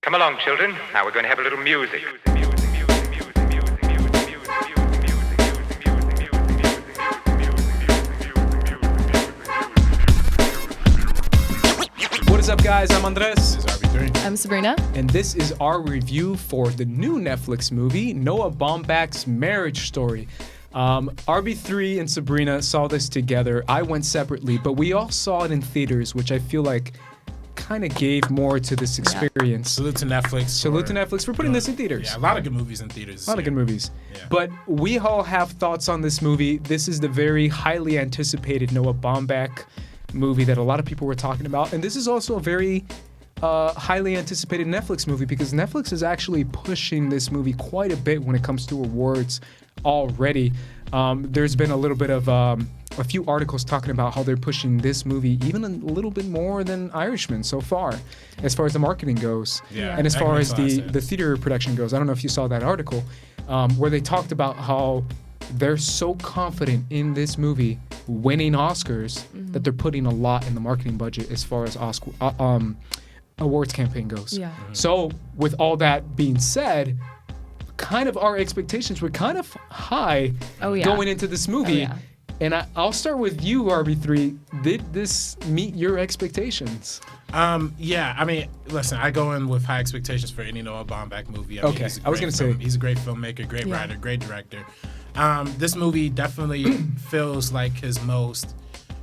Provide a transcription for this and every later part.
Come along, children. Now we're going to have a little music. What is up, guys? I'm Andres. This is RB3. I'm Sabrina. And this is our review for the new Netflix movie, Noah Baumbach's Marriage Story. RB3 and Sabrina saw this together. I went separately, but we all saw it in theaters, which I feel like kind of gave more to this experience. Salute to Netflix. Salute to Netflix for putting this in theaters. Yeah, a lot of good movies in theaters. A lot of good movies. Yeah. But we all have thoughts on this movie. This is the very highly anticipated Noah Baumbach movie that a lot of people were talking about. And this is also a very highly anticipated Netflix movie because Netflix is actually pushing this movie quite a bit when it comes to awards already. There's been a little bit of a few articles talking about how they're pushing this movie even a little bit more than Irishman so far, as far as the marketing goes, and as far as the theater production goes. I don't know if you saw that article where they talked about how they're so confident in this movie winning Oscars that they're putting a lot in the marketing budget as far as Oscar awards campaign goes. Yeah. So with all that being said, kind of our expectations were kind of high going into this movie. And I'll start with you, RB3. Did this meet your expectations? Yeah, I mean, listen, I go in with high expectations for any Noah Baumbach movie. I mean, I was going to say. He's a great filmmaker, great writer, great director. This movie definitely feels like his most,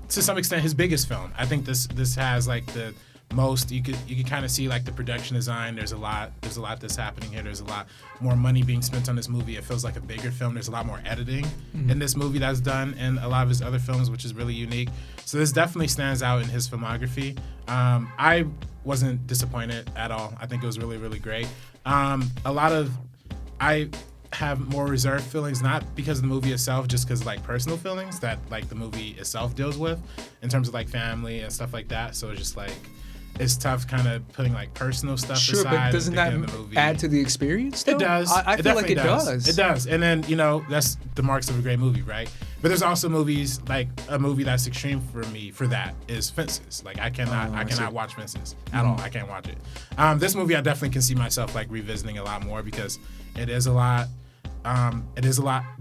to some extent, his biggest film. I think this has like the most, you could kind of see like the production design. There's a lot that's happening here. There's a lot more money being spent on this movie. It feels like a bigger film. There's a lot more editing in this movie that's done in a lot of his other films, which is really unique. So this definitely stands out in his filmography. I wasn't disappointed at all. I think it was really, really great. I have more reserved feelings, not because of the movie itself, just because like personal feelings that like the movie itself deals with in terms of like family and stuff like that. So it's just like, it's tough kind of putting like personal stuff aside. Sure, but doesn't that add to the experience, though? It does. I feel like it does. It does. And then, that's the marks of a great movie, right? But there's also movies, like a movie that's extreme for me for that is Fences. Like I cannot watch Fences at all. I can't watch it. This movie I definitely can see myself like revisiting a lot more because it is a lot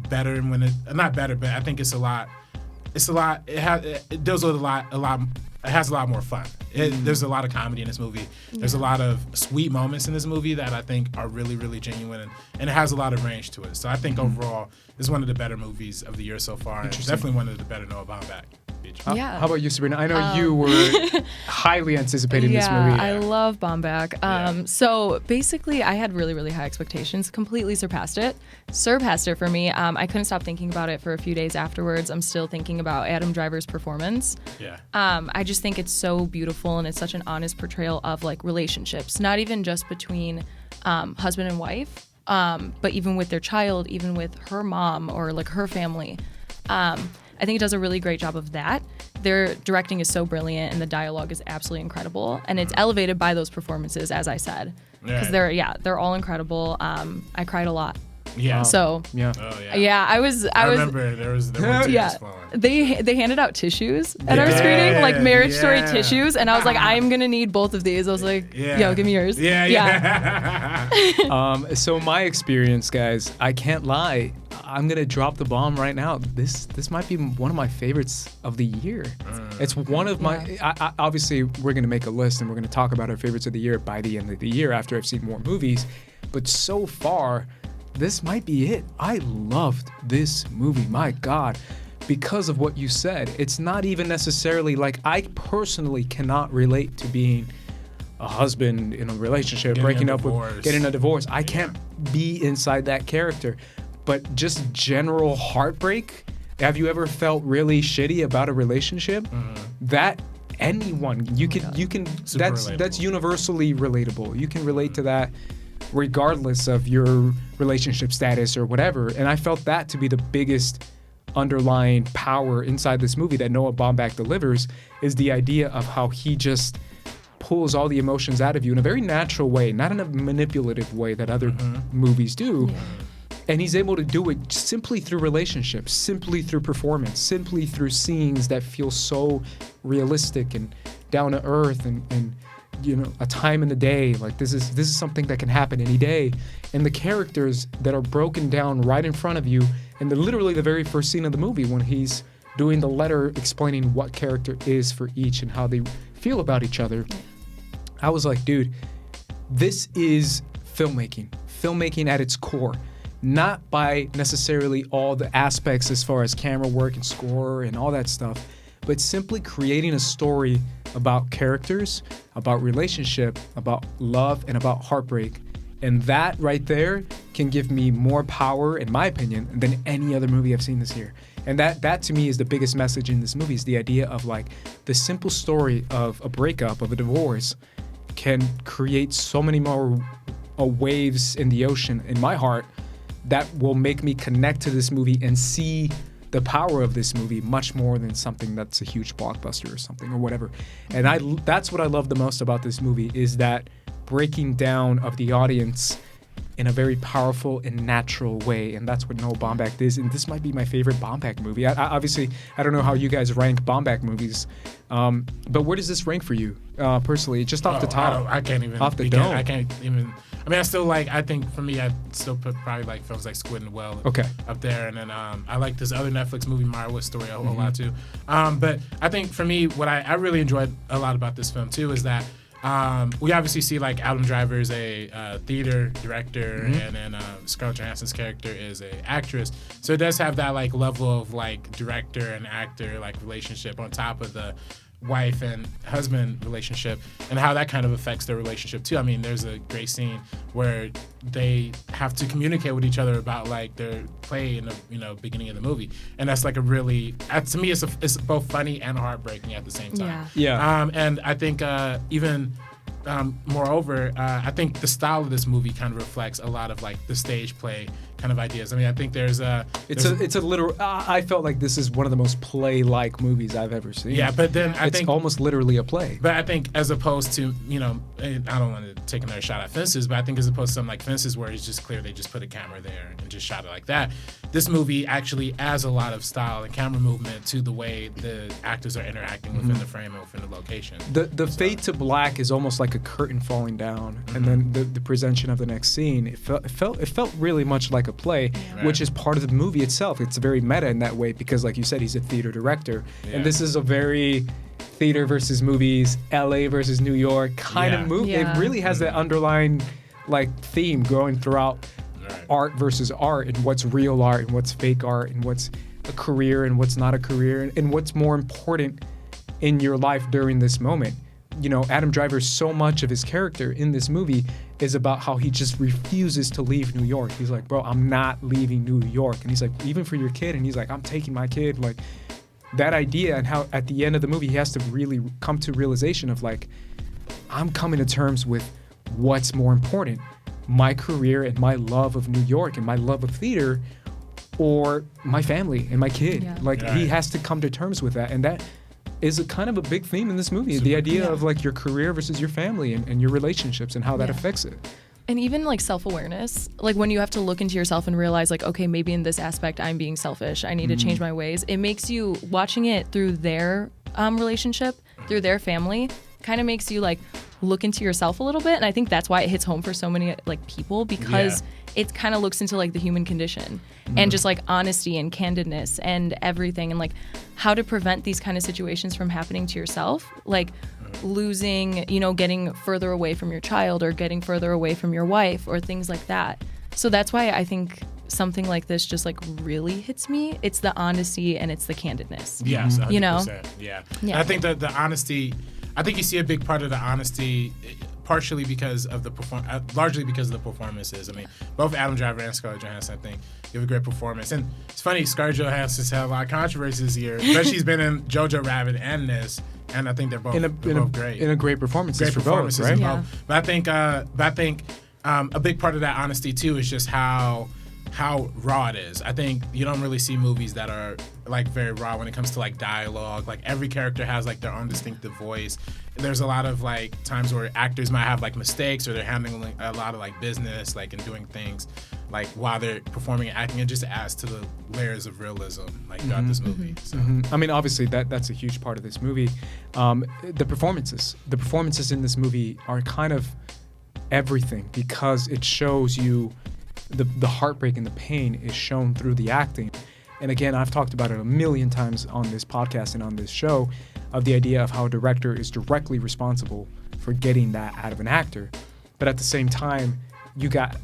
better when not better, but I think it deals with a lot. It has a lot more fun. There's a lot of comedy in this movie. There's a lot of sweet moments in this movie that I think are really, really genuine, and it has a lot of range to it. So I think overall, this is one of the better movies of the year so far, and definitely one of the better Noah Baumbach. How about you, Sabrina? I know you were highly anticipating this movie. I love Baumbach. So basically, I had really, really high expectations. Completely surpassed it for me. I couldn't stop thinking about it for a few days afterwards. I'm still thinking about Adam Driver's performance. Yeah. I just think it's so beautiful, and it's such an honest portrayal of like relationships, not even just between husband and wife, but even with their child, even with her mom or like her family. I think it does a really great job of that. Their directing is so brilliant, and the dialogue is absolutely incredible, and it's elevated by those performances, as I said, because they're all incredible. I cried a lot. Yeah. So. Yeah. Oh, yeah. Yeah, I remember there were tears flowing. They handed out tissues at our screening, like Marriage Story tissues, and I was like, I'm gonna need both of these. I was like, yo, give me yours. Yeah. So my experience, guys, I can't lie. I'm gonna drop the bomb right now. This might be one of my favorites of the year. It's one of my. Obviously, we're gonna make a list and we're gonna talk about our favorites of the year by the end of the year after I've seen more movies. But so far, this might be it. I loved this movie. My God. Because of what you said, it's not even necessarily like I personally cannot relate to being a husband in a relationship, breaking up with getting a divorce. I can't be inside that character. But just general heartbreak. Have you ever felt really shitty about a relationship? That anyone you can that's universally relatable. You can relate to that regardless of your relationship status or whatever. And I felt that to be the biggest underlying power inside this movie that Noah Baumbach delivers is the idea of how he just pulls all the emotions out of you in a very natural way, not in a manipulative way that other movies do. Yeah. And he's able to do it simply through relationships, simply through performance, simply through scenes that feel so realistic and down to earth and a time in the day. Like this is something that can happen any day. And the characters that are broken down right in front of you, and literally the very first scene of the movie when he's doing the letter explaining what character is for each and how they feel about each other. I was like, dude, this is filmmaking at its core. Not by necessarily all the aspects as far as camera work and score and all that stuff, but simply creating a story about characters, about relationship, about love, and about heartbreak. And that right there can give me more power, in my opinion, than any other movie I've seen this year. And that to me is the biggest message in this movie, is the idea of like the simple story of a breakup, of a divorce, can create so many more waves in the ocean in my heart that will make me connect to this movie and see the power of this movie much more than something that's a huge blockbuster or something or whatever. And that's what I love the most about this movie, is that breaking down of the audience in a very powerful and natural way. And that's what Noah Baumbach is. And this might be my favorite Baumbach movie. Obviously, I don't know how you guys rank Baumbach movies, but where does this rank for you personally? Just off the top. I can't even. Off the dome. I can't even. I mean, I still like. I think for me, I still put probably like films like Squid and the Whale up there, and then I like this other Netflix movie, Meyerowitz Story, a whole lot too. But I think for me, what I really enjoyed a lot about this film too is that we obviously see like Adam Driver is a theater director, and then Scarlett Johansson's character is an actress. So it does have that like level of like director and actor like relationship on top of the wife and husband relationship, and how that kind of affects their relationship too. I mean, there's a great scene where they have to communicate with each other about like their play in the beginning of the movie, and that's like a really, to me, it's both funny and heartbreaking at the same time. Yeah. And I think moreover, I think the style of this movie kind of reflects a lot of like the stage play kind of ideas. I mean, I think it's a literal. I felt like this is one of the most play-like movies I've ever seen. Yeah, but then I think it's almost literally a play. But I think as opposed to, I don't want to take another shot at Fences, but I think as opposed to something like Fences where it's just clear they just put a camera there and just shot it like that, this movie actually adds a lot of style and camera movement to the way the actors are interacting within the frame and within the location. The fade to black is almost like a curtain falling down, and then the presentation of the next scene, it felt really much like a play, which is part of the movie itself. It's very meta in that way because, like you said, he's a theater director, and this is a very theater versus movies, LA versus New York kind of movie. It really has that underlying like theme going throughout art versus art, and what's real art and what's fake art, and what's a career and what's not a career, and what's more important in your life during this moment. Adam Driver, so much of his character in this movie is about how he just refuses to leave New York. He's like, bro, I'm not leaving New York. And he's like, even for your kid. And he's like, I'm taking my kid. Like, that idea, and how at the end of the movie he has to really come to realization of like, I'm coming to terms with what's more important, my career and my love of New York and my love of theater, or my family and my kid. He has to come to terms with that. And that is a kind of a big theme in this movie, the idea of like your career versus your family and your relationships and how that affects it. And even like self-awareness, like when you have to look into yourself and realize like, okay, maybe in this aspect I'm being selfish, I need to change my ways. It makes you, watching it through their relationship, through their family, kind of makes you like look into yourself a little bit. And I think that's why it hits home for so many like people, because it kind of looks into like the human condition and just like honesty and candidness and everything, and like how to prevent these kind of situations from happening to yourself, like losing, getting further away from your child or getting further away from your wife or things like that. So that's why I think something like this just like really hits me. It's the honesty and it's the candidness. Yes, 100%. Yeah. I think that the honesty, I think you see a big part of the honesty partially because of the largely because of the performances. I mean, both Adam Driver and Scarlett Johansson, I think, give a great performance. And it's funny, Scarlett Johansson's had a lot of controversy this year, but she's been in Jojo Rabbit and this, and I think they're both great. In a great performances for both, right? But I think a big part of that honesty too is just how how raw it is. I think you don't really see movies that are like very raw when it comes to like dialogue. Like every character has like their own distinctive voice. There's a lot of like times where actors might have like mistakes, or they're handling a lot of like business, like and doing things like while they're performing and acting. It just adds to the layers of realism like throughout this movie. So. I mean, obviously that's a huge part of this movie. The performances in this movie are kind of everything, because it shows you the heartbreak and the pain is shown through the acting. And again, I've talked about it a million times on this podcast and on this show, of the idea of how a director is directly responsible for getting that out of an actor. But at the same time, you got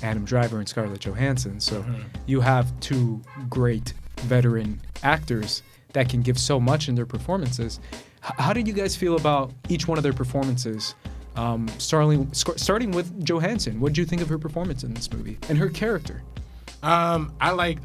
Adam Driver and Scarlett Johansson, so you have two great veteran actors that can give so much in their performances. How did you guys feel about each one of their performances? Starting with Johansson, what did you think of her performance in this movie and her character? I like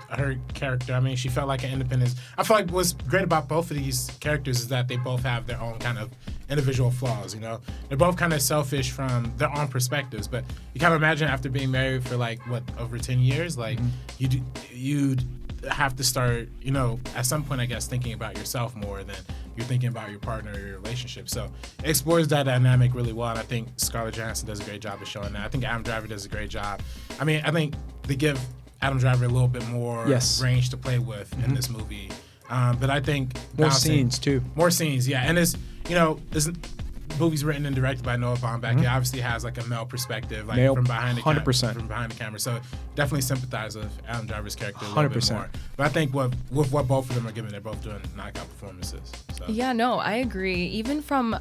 her character. I mean, she felt like an independent. I feel like what's great about both of these characters is that they both have their own kind of individual flaws. You know, they're both kind of selfish from their own perspectives. But you kind of imagine after being married for like over 10 years, like you'd have to start, you know, at some point, I guess, thinking about yourself more than you're thinking about your partner or your relationship. So it explores that dynamic really well, and I think Scarlett Johansson does a great job of showing that. I think Adam Driver does a great job. I mean, I think they give Adam Driver a little bit more range to play with in this movie. But I think more scenes too. More scenes, yeah. And it's, you know, this movie's written and directed by Noah Baumbach. It obviously has like a male perspective, like from behind the 100%. From behind the camera. So definitely sympathize with Adam Driver's character a little bit more. But I think with what both of them are giving, they're both doing knockout performances. So. Yeah, no, I agree. Even from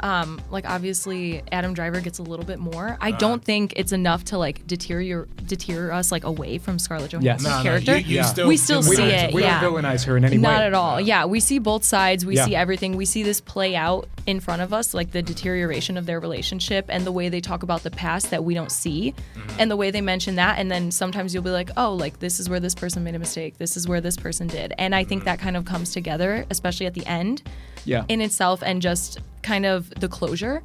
like obviously Adam Driver gets a little bit more. I don't think it's enough to like deter us like away from Scarlett Johansson's character. We still see it. We don't villainize her in any way. Not at all. Yeah, we see both sides. We see everything. We see this play out in front of us, like the deterioration of their relationship and the way they talk about the past that we don't see, and the way they mention that. And then sometimes you'll be like, oh, like this is where this person made a mistake. This is where this person did. And I think that kind of comes together, especially at the end. In itself, and just kind of the closure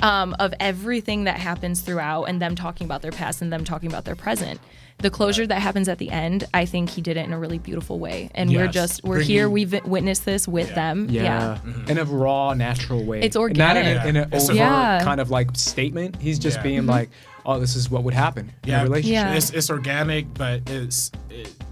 of everything that happens throughout, and them talking about their past and them talking about their present. The closure that happens at the end, I think he did it in a really beautiful way. And we're here, we've witnessed this with them. In a raw, natural way. It's organic. Not in an overt kind of like statement. He's just being like, oh, this is what would happen in a relationship. It's organic, but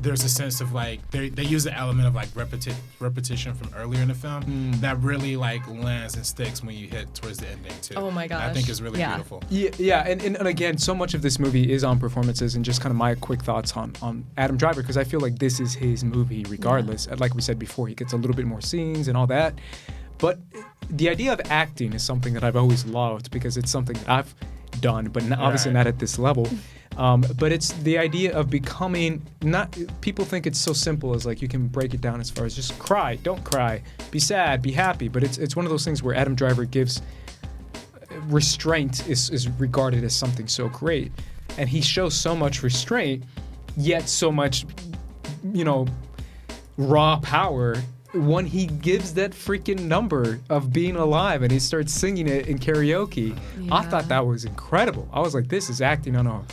there's a sense of like they use the element of like repetition from earlier in the film that really like lands and sticks when you hit towards the ending too. Oh my gosh. I think is really beautiful. And again, so much of this movie is on performances, and just kind of my quick thoughts on Adam Driver, because I feel like this is his movie regardless. Like we said before, he gets a little bit more scenes and all that. But the idea of acting is something that I've always loved, because it's something that I've done, but obviously not at this level. But it's the idea of becoming, not, people think it's so simple as like you can break it down as far as just cry, don't cry, be sad, be happy. But it's one of those things where Adam Driver gives, restraint is regarded as something so great. And he shows so much restraint, yet so much, you know, raw power when he gives that freaking number of Being Alive and he starts singing it in karaoke. I thought that was incredible. I was like, this is acting on a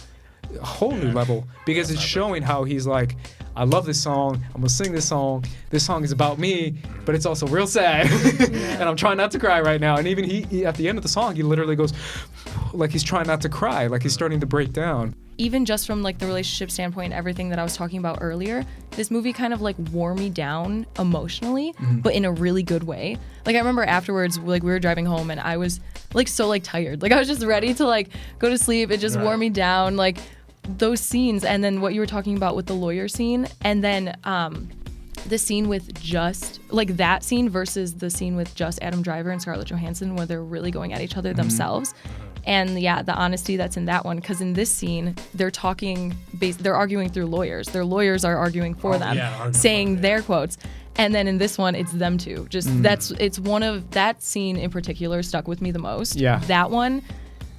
whole new level, because it's showing how he's like, I love this song, I'm gonna sing this song is about me, but it's also real sad. And I'm trying not to cry right now. And even he at the end of the song, he literally goes like he's trying not to cry, like he's starting to break down. Even just from like the relationship standpoint, everything that I was talking about earlier, this movie kind of like wore me down emotionally, but in a really good way. Like I remember afterwards, like we were driving home and I was like so like tired. Like I was just ready to like go to sleep. It just wore me down. Like those scenes, and then what you were talking about with the lawyer scene, and then the scene with just like that scene versus the scene with just Adam Driver and Scarlett Johansson, where they're really going at each other themselves. And the honesty that's in that one, because in this scene, they're arguing through lawyers. Their lawyers are arguing for them, saying their quotes. And then in this one, it's them two. Just it's one of that scene in particular stuck with me the most. That one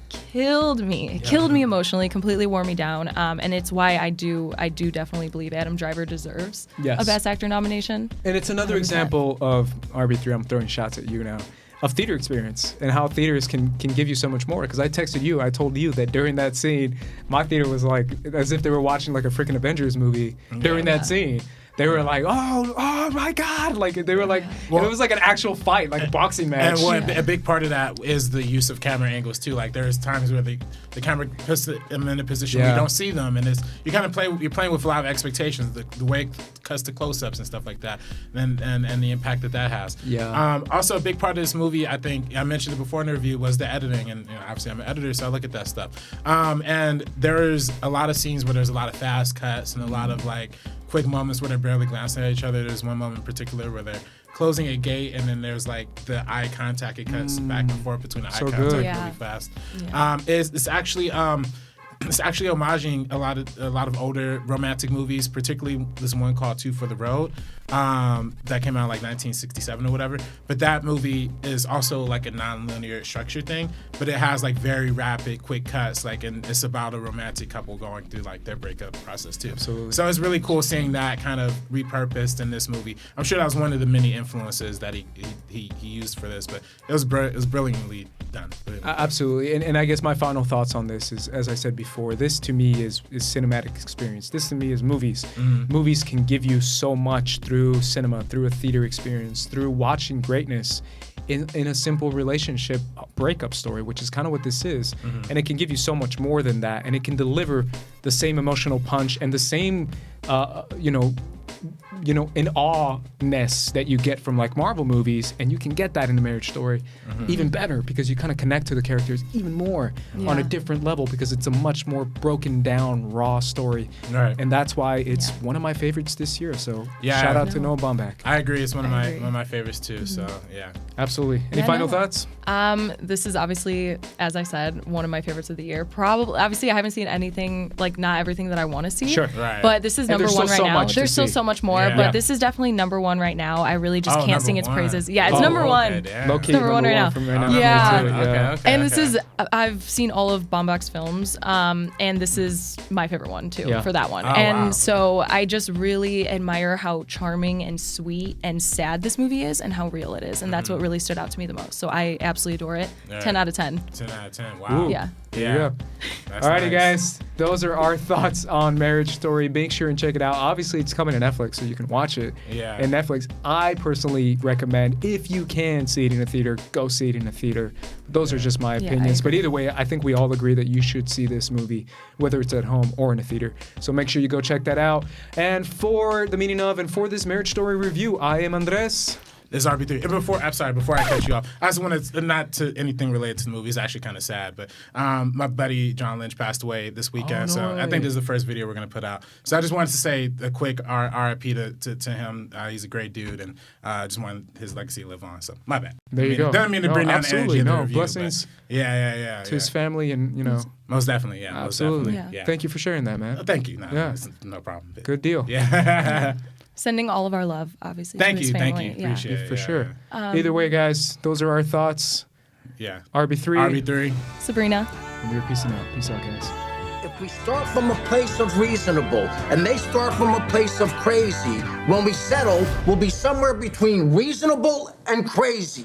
killed me emotionally, completely wore me down. And it's why I do definitely believe Adam Driver deserves a Best Actor nomination. And it's another 100%. Example of RB3. I'm throwing shots at you now. of theater experience and how theaters can give you so much more. Because I texted you, I told you that during that scene, my theater was like as if they were watching like a freaking Avengers movie during that scene. They were like, oh my God. Like, they were like, and it was like an actual fight, like a boxing match. And a big part of that is the use of camera angles, too. Like, there's times where the camera puts them in a position where you don't see them. And you're playing with a lot of expectations, the way it cuts to close-ups and stuff like that, and the impact that has. Yeah. Also, a big part of this movie, I think, I mentioned it before in the review, was the editing. And obviously, I'm an editor, so I look at that stuff. And there's a lot of scenes where there's a lot of fast cuts and a lot of, like, quick moments where they're barely glancing at each other. There's one moment in particular where they're closing a gate and then there's like the eye contact. It cuts back and forth between the eye contact really fast. Yeah. It's actually homaging a lot of older romantic movies, particularly this one called Two for the Road that came out in like 1967 or whatever. But that movie is also like a non-linear structure thing, but it has like very rapid, quick cuts. Like, and it's about a romantic couple going through like their breakup process too. Absolutely. So it's really cool seeing that kind of repurposed in this movie. I'm sure that was one of the many influences that he used for this, but it was brilliantly done. Absolutely. And I guess my final thoughts on this is, as I said before, this to me is cinematic experience. This to me is movies. Movies can give you so much through cinema, through a theater experience, through watching greatness in a simple relationship breakup story, which is kind of what this is. And it can give you so much more than that. And it can deliver the same emotional punch and the same, in awe-ness that you get from like Marvel movies, and you can get that in the Marriage Story even better because you kind of connect to the characters even more on a different level because it's a much more broken down, raw story. Right. And that's why it's one of my favorites this year. So shout out to Noah Baumbach. I agree. It's one of my favorites too. So yeah. Absolutely. Any final thoughts? This is obviously, as I said, one of my favorites of the year. Probably, obviously, I haven't seen anything, like not everything that I want to see. Sure. Right. But this is And number one right now. There's still see. so much more, but this is definitely number one right now. I really just can't sing its praises. Yeah, it's number one. Low-key, number one right now. From right now. Yeah. Okay. And this is, I've seen all of Baumbach's films, and this is my favorite one too for that one. So I just really admire how charming and sweet and sad this movie is and how real it is. And that's what really stood out to me the most. So I absolutely adore it. 10 out of 10. 10 out of 10. Wow. Ooh. Yeah. There you go. Alrighty, guys. Those are our thoughts on Marriage Story. Make sure and check it out. Obviously, it's coming to Netflix, so you can watch it. Yeah. And Netflix, I personally recommend, if you can see it in a theater, go see it in a theater. Those are just my opinions. But either way, I think we all agree that you should see this movie, whether it's at home or in a theater. So make sure you go check that out. And for the meaning of and for this Marriage Story review, I am Andres. This is RB3. Before I cut you off, I just wanted to, not to anything related to the movie. It's actually kind of sad, but my buddy John Lynch passed away this weekend, so I think this is the first video we're going to put out. So I just wanted to say a quick RIP to him. He's a great dude, and just wanted his legacy to live on. So my bad. There you go. Didn't mean to bring down the energy in the review, blessings. Yeah. To his family, and most definitely, yeah. Absolutely. Most definitely, yeah. Thank you for sharing that, man. Thank you. No problem. Good deal. Yeah. Sending all of our love, obviously, Thank to his you. family. Appreciate it. For sure. Either way, guys, those are our thoughts. Yeah. RB3. Sabrina. And we're peacing out. Peace out, guys. If we start from a place of reasonable and they start from a place of crazy, when we settle, we'll be somewhere between reasonable and crazy.